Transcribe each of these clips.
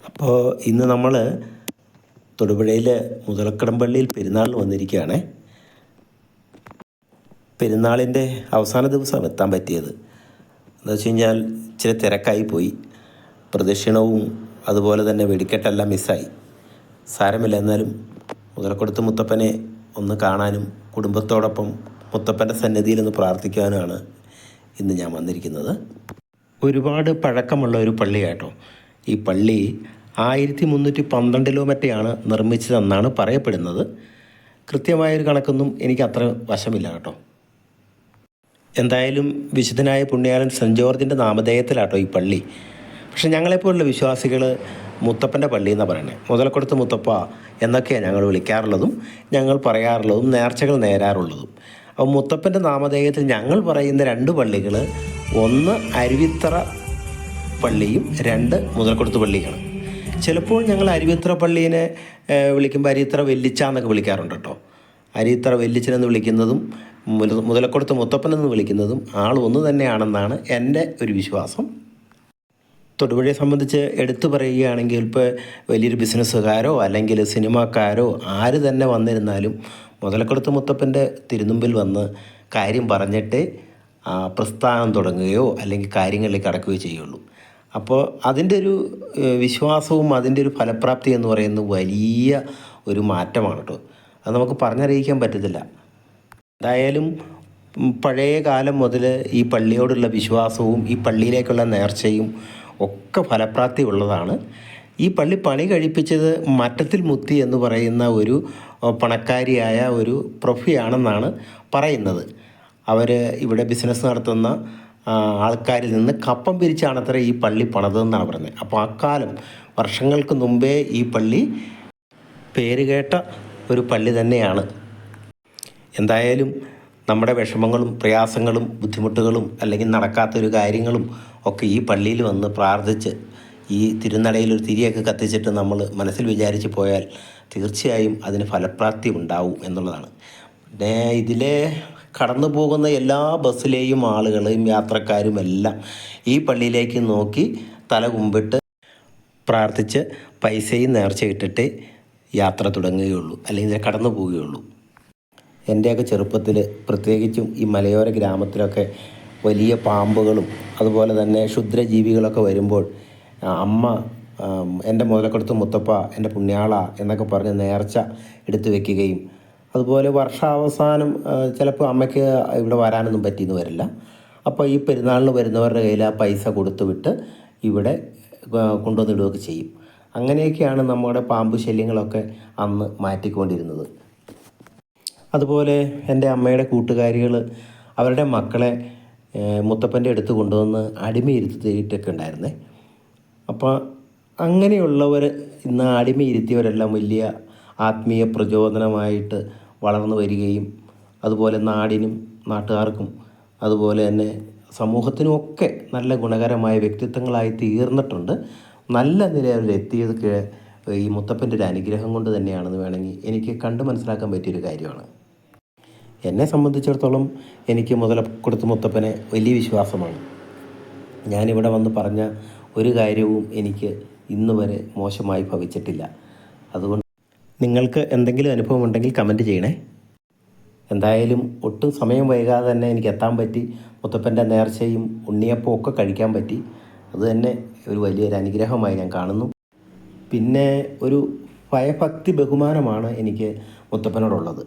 അപ്പോൾ ഇന്ന് നമ്മൾ തൊടുപുഴയിൽ മുതലക്കടമ്പള്ളിയിൽ പെരുന്നാളിന് വന്നിരിക്കുകയാണ്. പെരുന്നാളിൻ്റെ അവസാന ദിവസം എത്താൻ പറ്റിയത് എന്താ വെച്ച് കഴിഞ്ഞാൽ ഇച്ചിരി തിരക്കായി പോയി. പ്രദക്ഷിണവും അതുപോലെ തന്നെ വെടിക്കെട്ടെല്ലാം മിസ്സായി. സാരമില്ല, എന്നാലും മുതലക്കൊടുത്ത് മുത്തപ്പനെ ഒന്ന് കാണാനും കുടുംബത്തോടൊപ്പം മുത്തപ്പൻ്റെ സന്നിധിയിൽ ഒന്ന് പ്രാർത്ഥിക്കാനുമാണ് ഇന്ന് ഞാൻ വന്നിരിക്കുന്നത്. ഒരുപാട് പഴക്കമുള്ള ഒരു പള്ളിയാട്ടോ. ഈ പള്ളി 1312 മറ്റെയാണ് നിർമ്മിച്ചതെന്നാണ് പറയപ്പെടുന്നത്. കൃത്യമായൊരു കണക്കൊന്നും എനിക്ക് അത്ര വശമില്ല കേട്ടോ. എന്തായാലും വിശുദ്ധനായ പുണ്യാളൻ സെൻറ്റ് ജോർജിൻ്റെ നാമധേയത്തിലാട്ടോ ഈ പള്ളി. പക്ഷെ ഞങ്ങളെപ്പോലുള്ള വിശ്വാസികൾ മുത്തപ്പൻ്റെ പള്ളി എന്നാണ് പറയുന്നത്. മുതലക്കൊടുത്ത് മുത്തപ്പ എന്നൊക്കെയാണ് ഞങ്ങൾ വിളിക്കാറുള്ളതും ഞങ്ങൾ പറയാറുള്ളതും നേർച്ചകൾ നേരാറുള്ളതും. അപ്പോൾ മുത്തപ്പൻ്റെ നാമധേയത്തിൽ ഞങ്ങൾ പറയുന്ന 2 പള്ളികൾ, ഒന്ന് അരുവിത്തറ പള്ളിയും 2 മുതലക്കൊടുത്ത് പള്ളിയാണ്. ചിലപ്പോൾ ഞങ്ങൾ അരുവിത്തറ പള്ളീനെ വിളിക്കുമ്പോൾ അരിത്തറ വെല്ലിച്ച എന്നൊക്കെ വിളിക്കാറുണ്ട് കേട്ടോ. അരിത്തറ വെല്ലിച്ചനെന്ന് വിളിക്കുന്നതും മുതലക്കൊടുത്ത് മുത്തപ്പനെന്ന് വിളിക്കുന്നതും ഒന്ന് തന്നെയാണെന്നാണ് എൻ്റെ ഒരു വിശ്വാസം. തൊടുപുഴയെ സംബന്ധിച്ച് എടുത്തു പറയുകയാണെങ്കിൽ ഇപ്പോൾ വലിയൊരു ബിസിനസ്സുകാരോ അല്ലെങ്കിൽ സിനിമാക്കാരോ ആര് തന്നെ വന്നിരുന്നാലും മുതലക്കൊടുത്ത് മുത്തപ്പൻ്റെ തിരുമുമ്പിൽ വന്ന് കാര്യം പറഞ്ഞിട്ടേ പ്രസ്ഥാനം തുടങ്ങുകയോ അല്ലെങ്കിൽ കാര്യങ്ങളിലേക്ക് കടക്കുകയോ ചെയ്യുള്ളൂ. അപ്പോൾ അതിൻ്റെ ഒരു വിശ്വാസവും അതിൻ്റെ ഒരു ഫലപ്രാപ്തി എന്ന് പറയുന്നത് വലിയ ഒരു മാറ്റമാണ് കേട്ടോ. അത് നമുക്ക് പറഞ്ഞറിയിക്കാൻ പറ്റത്തില്ല. എന്തായാലും പഴയ കാലം മുതൽ ഈ പള്ളിയോടുള്ള വിശ്വാസവും ഈ പള്ളിയിലേക്കുള്ള നേർച്ചയും ഒക്കെ ഫലപ്രാപ്തി ഉള്ളതാണ്. ഈ പള്ളി പണി കഴിപ്പിച്ചത് മറ്റത്തിൽ മുത്തി എന്ന് പറയുന്ന ഒരു പണക്കാരിയായ ഒരു പ്രൊഫിയാണെന്നാണ് പറയുന്നത്. അവർ ഇവിടെ ബിസിനസ് നടത്തുന്ന ആൾക്കാരിൽ നിന്ന് കപ്പം പിരിച്ചാണത്ര ഈ പള്ളി പണിതെന്നാണ് പറയുന്നത്. അപ്പോൾ അക്കാലം വർഷങ്ങൾക്ക് മുമ്പേ ഈ പള്ളി പേരുകേട്ട ഒരു പള്ളി തന്നെയാണ്. എന്തായാലും നമ്മുടെ വിഷമങ്ങളും പ്രയാസങ്ങളും ബുദ്ധിമുട്ടുകളും അല്ലെങ്കിൽ നടക്കാത്തൊരു കാര്യങ്ങളും ഒക്കെ ഈ പള്ളിയിൽ വന്ന് പ്രാർത്ഥിച്ച് ഈ തിരുനടയിൽ ഒരു തിരിയൊക്കെ കത്തിച്ചിട്ട് നമ്മൾ മനസ്സിൽ വിചാരിച്ച് പോയാൽ തീർച്ചയായും അതിന് ഫലപ്രാപ്തി ഉണ്ടാവും എന്നുള്ളതാണ്. പിന്നെ ഇതിലെ കടന്നു പോകുന്ന എല്ലാ ബസ്സിലെയും ആളുകളെയും യാത്രക്കാരും എല്ലാം ഈ പള്ളിയിലേക്ക് നോക്കി തല കുമ്പിട്ട് പ്രാർത്ഥിച്ച് പൈസയും നേർച്ചയിട്ടിട്ടേ യാത്ര തുടങ്ങുകയുള്ളൂ, അല്ലെങ്കിൽ കടന്നു പോവുകയുള്ളൂ. എൻ്റെയൊക്കെ ചെറുപ്പത്തിൽ പ്രത്യേകിച്ചും ഈ മലയോര ഗ്രാമത്തിലൊക്കെ വലിയ പാമ്പുകളും അതുപോലെ തന്നെ ക്ഷുദ്രജീവികളൊക്കെ വരുമ്പോൾ അമ്മ എൻ്റെ മുതലക്കൊടുത്ത് മുത്തപ്പ, എൻ്റെ പുണ്യാള എന്നൊക്കെ പറഞ്ഞ് നേർച്ച എടുത്തു വയ്ക്കുകയും അതുപോലെ വർഷാവസാനം ചിലപ്പോൾ അമ്മയ്ക്ക് ഇവിടെ വരാനൊന്നും പറ്റിയെന്ന് വരില്ല. അപ്പോൾ ഈ പെരുന്നാളിന് വരുന്നവരുടെ കയ്യിൽ ആ പൈസ കൊടുത്തു വിട്ട് ഇവിടെ കൊണ്ടുവന്നിടുകയൊക്കെ ചെയ്യും. അങ്ങനെയൊക്കെയാണ് നമ്മുടെ പാമ്പ് ശല്യങ്ങളൊക്കെ അന്ന് മാറ്റിക്കൊണ്ടിരുന്നത്. അതുപോലെ എൻ്റെ അമ്മയുടെ കൂട്ടുകാരികൾ അവരുടെ മക്കളെ മുത്തപ്പൻ്റെ അടുത്ത് കൊണ്ടുവന്ന് അടിമയിരുത്തിയിട്ടൊക്കെ ഉണ്ടായിരുന്നേ. അപ്പോൾ അങ്ങനെയുള്ളവർ ഇന്ന് അടിമയിരുത്തിയവരെല്ലാം വലിയ ആത്മീയ പ്രചോദനമായിട്ട് വളർന്നു വരികയും അതുപോലെ നാടിനും നാട്ടുകാർക്കും അതുപോലെ തന്നെ സമൂഹത്തിനുമൊക്കെ നല്ല ഗുണകരമായ വ്യക്തിത്വങ്ങളായി തീർന്നിട്ടുണ്ട്. നല്ല നിലയിൽ എത്തിയതൊക്കെ ഈ മുത്തപ്പൻ്റെ ഒരു അനുഗ്രഹം കൊണ്ട് തന്നെയാണെന്ന് വേണമെങ്കിൽ എനിക്ക് കണ്ട് മനസ്സിലാക്കാൻ പറ്റിയൊരു കാര്യമാണ്. എന്നെ സംബന്ധിച്ചിടത്തോളം എനിക്ക് മുതലക്കൊടുത്ത് മുത്തപ്പനെ വലിയ വിശ്വാസമാണ്. ഞാനിവിടെ വന്ന് പറഞ്ഞ ഒരു കാര്യവും എനിക്ക് ഇന്ന് വരെ മോശമായി ഭവിച്ചിട്ടില്ല. അതുകൊണ്ട് നിങ്ങൾക്ക് എന്തെങ്കിലും അനുഭവം ഉണ്ടെങ്കിൽ കമൻറ്റ് ചെയ്യണേ. എന്തായാലും ഒട്ടും സമയം വൈകാതെ തന്നെ എനിക്ക് എത്താൻ പറ്റി. മുത്തപ്പൻ്റെ നേർച്ചയും ഉണ്ണിയപ്പവും ഒക്കെ കഴിക്കാൻ പറ്റി. അത് തന്നെ ഒരു വലിയൊരു അനുഗ്രഹമായി ഞാൻ കാണുന്നു. പിന്നെ ഒരു ഭയഭക്തി ബഹുമാനമാണ് എനിക്ക് മുത്തപ്പനോടുള്ളത്.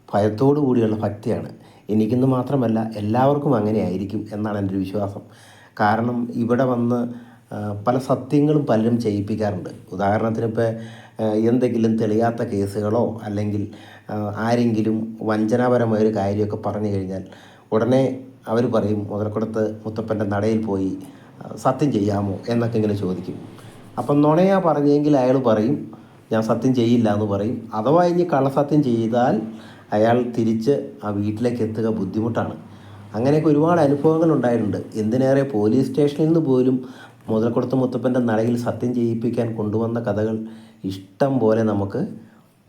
ഭയത്തോടു കൂടിയുള്ള ഭക്തിയാണ്. എനിക്കെന്ന് മാത്രമല്ല എല്ലാവർക്കും അങ്ങനെ ആയിരിക്കും എന്നാണ് എൻ്റെ ഒരു വിശ്വാസം. കാരണം ഇവിടെ വന്ന് പല സത്യങ്ങളും പലരും ചെയ്യിപ്പിക്കാറുണ്ട്. ഉദാഹരണത്തിന് ഇപ്പോൾ എന്തെങ്കിലും തെളിയാത്ത കേസുകളോ അല്ലെങ്കിൽ ആരെങ്കിലും വഞ്ചനാപരമായൊരു കാര്യമൊക്കെ പറഞ്ഞു കഴിഞ്ഞാൽ ഉടനെ അവർ പറയും മുതലക്കൊടുത്ത് മുത്തപ്പൻ്റെ നടയിൽ പോയി സത്യം ചെയ്യാമോ എന്നൊക്കെ ഇങ്ങനെ ചോദിക്കും. അപ്പം നുണയാ പറഞ്ഞെങ്കിൽ അയാൾ പറയും ഞാൻ സത്യം ചെയ്യില്ല എന്ന് പറയും. അഥവാ ഇനി കള്ളസത്യം ചെയ്താൽ അയാൾ തിരിച്ച് ആ വീട്ടിലേക്ക് എത്തുക ബുദ്ധിമുട്ടാണ്. അങ്ങനെയൊക്കെ ഒരുപാട് അനുഭവങ്ങൾ ഉണ്ടായിട്ടുണ്ട്. എന്തിനേറെ പോലീസ് സ്റ്റേഷനിൽ നിന്ന് പോലും മുതലക്കൊടുത്ത് മുത്തപ്പൻ്റെ നടയിൽ സത്യം ചെയ്യിപ്പിക്കാൻ കൊണ്ടുവന്ന കഥകൾ ഇഷ്ടം പോലെ നമുക്ക്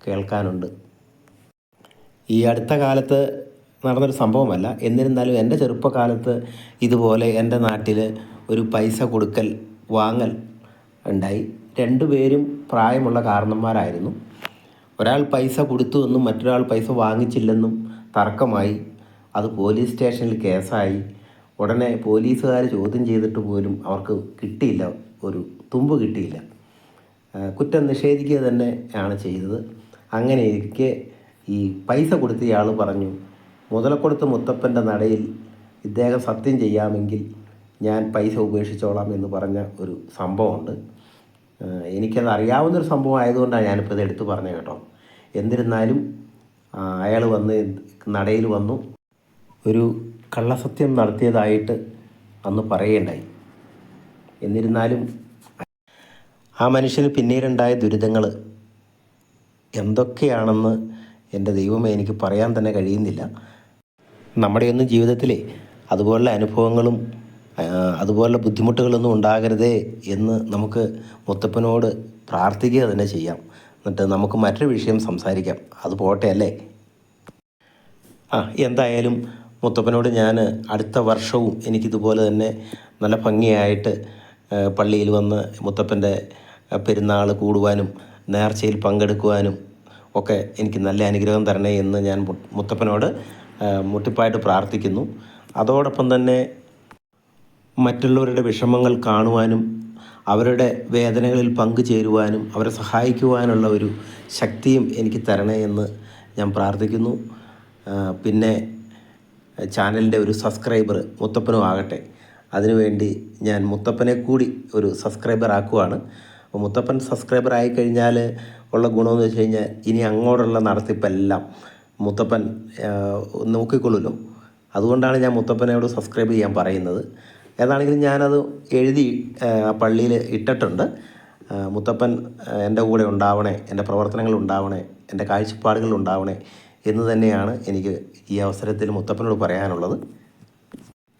കേൾക്കാനുണ്ട്. ഈ അടുത്ത കാലത്ത് നടന്നൊരു സംഭവമല്ല, എന്നിരുന്നാലും എൻ്റെ ചെറുപ്പകാലത്ത് ഇതുപോലെ എൻ്റെ നാട്ടിൽ ഒരു പൈസ കൊടുക്കൽ വാങ്ങൽ ഉണ്ടായി. രണ്ടുപേരും പ്രായമുള്ള കാരണന്മാരായിരുന്നു. ഒരാൾ പൈസ കൊടുത്തുവെന്നും മറ്റൊരാൾ പൈസ വാങ്ങിച്ചില്ലെന്നും തർക്കമായി. അത് പോലീസ് സ്റ്റേഷനിൽ കേസായി. ഉടനെ പോലീസുകാർ ചോദ്യം ചെയ്തിട്ട് പോലും അവർക്ക് കിട്ടിയില്ല, ഒരു തുമ്പ് കിട്ടിയില്ല. കുറ്റം നിഷേധിക്കുക തന്നെ ആണ് ചെയ്തത്. അങ്ങനെ ഇരിക്കെ ഈ പൈസ കൊടുത്ത ഇയാൾ പറഞ്ഞു, മുതലക്കൊടുത്ത് മുത്തപ്പൻ്റെ നടയിൽ ഇദ്ദേഹം സത്യം ചെയ്യാമെങ്കിൽ ഞാൻ പൈസ ഉപേക്ഷിച്ചോളാം എന്ന് പറഞ്ഞ ഒരു സംഭവമുണ്ട്. എനിക്കത് അറിയാവുന്നൊരു സംഭവം ആയതുകൊണ്ടാണ് ഞാനിപ്പോൾ ഇത് എടുത്തു പറഞ്ഞത് കേട്ടോ. എന്നിരുന്നാലും അയാൾ വന്ന് നടയിൽ വന്നു ഒരു കള്ളസത്യം നടത്തിയതായിട്ട് അന്ന് പറയുകയുണ്ടായി. എന്നിരുന്നാലും ആ മനുഷ്യന് പിന്നീടുണ്ടായ ദുരിതങ്ങൾ എന്തൊക്കെയാണെന്ന് എൻ്റെ ദൈവമേ എനിക്ക് പറയാൻ തന്നെ കഴിയുന്നില്ല. നമ്മുടെയൊന്നും ജീവിതത്തിലെ അതുപോലുള്ള അനുഭവങ്ങളും അതുപോലുള്ള ബുദ്ധിമുട്ടുകളൊന്നും ഉണ്ടാകരുതേ എന്ന് നമുക്ക് മുത്തപ്പനോട് പ്രാർത്ഥിക്കുക തന്നെ ചെയ്യാം. എന്നിട്ട് നമുക്ക് മറ്റൊരു വിഷയം സംസാരിക്കാം. അത് പോട്ടെ അല്ലേ? എന്തായാലും മുത്തപ്പനോട് ഞാൻ അടുത്ത വർഷവും എനിക്കിതുപോലെ തന്നെ നല്ല ഭംഗിയായിട്ട് പള്ളിയിൽ വന്ന് മുത്തപ്പൻ്റെ പെരുന്നാൾ കൂടുവാനും നേർച്ചയിൽ പങ്കെടുക്കുവാനും ഒക്കെ എനിക്ക് നല്ല അനുഗ്രഹം തരണേ എന്ന് ഞാൻ മുത്തപ്പനോട് മുട്ടിപ്പായിട്ട് പ്രാർത്ഥിക്കുന്നു. അതോടൊപ്പം തന്നെ മറ്റുള്ളവരുടെ വിഷമങ്ങൾ കാണുവാനും അവരുടെ വേദനകളിൽ പങ്കുചേരുവാനും അവരെ സഹായിക്കുവാനുള്ള ഒരു ശക്തിയും എനിക്ക് തരണേ എന്ന് ഞാൻ പ്രാർത്ഥിക്കുന്നു. പിന്നെ ചാനലിൻ്റെ ഒരു സബ്സ്ക്രൈബർ മുത്തപ്പനും ആകട്ടെ, അതിനുവേണ്ടി ഞാൻ മുത്തപ്പനെ കൂടി ഒരു സബ്സ്ക്രൈബർ ആക്കുവാണ്. അപ്പോൾ മുത്തപ്പൻ സബ്സ്ക്രൈബർ ആയിക്കഴിഞ്ഞാൽ ഉള്ള ഗുണമെന്ന് വെച്ച് കഴിഞ്ഞാൽ ഇനി അങ്ങോട്ടുള്ള നടത്തിപ്പെല്ലാം മുത്തപ്പൻ നോക്കിക്കൊള്ളുമല്ലോ. അതുകൊണ്ടാണ് ഞാൻ മുത്തപ്പനോട് സബ്സ്ക്രൈബ് ചെയ്യാൻ പറയുന്നത്. ഏതാണെങ്കിലും ഞാനത് എഴുതി പള്ളിയിൽ ഇട്ടിട്ടുണ്ട്. മുത്തപ്പൻ എൻ്റെ കൂടെ ഉണ്ടാവണേ, എൻ്റെ പ്രവർത്തനങ്ങൾ ഉണ്ടാവണേ, എൻ്റെ കാഴ്ചപ്പാടുകൾ ഉണ്ടാവണേ എന്ന് തന്നെയാണ് എനിക്ക് ഈ അവസരത്തിൽ മുത്തപ്പനോട് പറയാനുള്ളത്.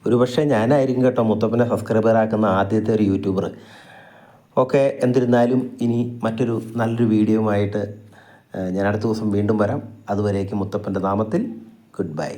ഒരുപക്ഷെ ഞാനായിരിക്കും കേട്ടോ മുത്തപ്പനെ സബ്സ്ക്രൈബറാക്കുന്ന ആദ്യത്തെ ഒരു യൂട്യൂബർ. ഓക്കെ, എന്നിരുന്നാലും ഇനി മറ്റൊരു നല്ലൊരു വീഡിയോയുമായിട്ട് ഞാൻ അടുത്ത ദിവസം വീണ്ടും വരാം. അതുവരേക്കും മുത്തപ്പൻ്റെ നാമത്തിൽ ഗുഡ് ബൈ.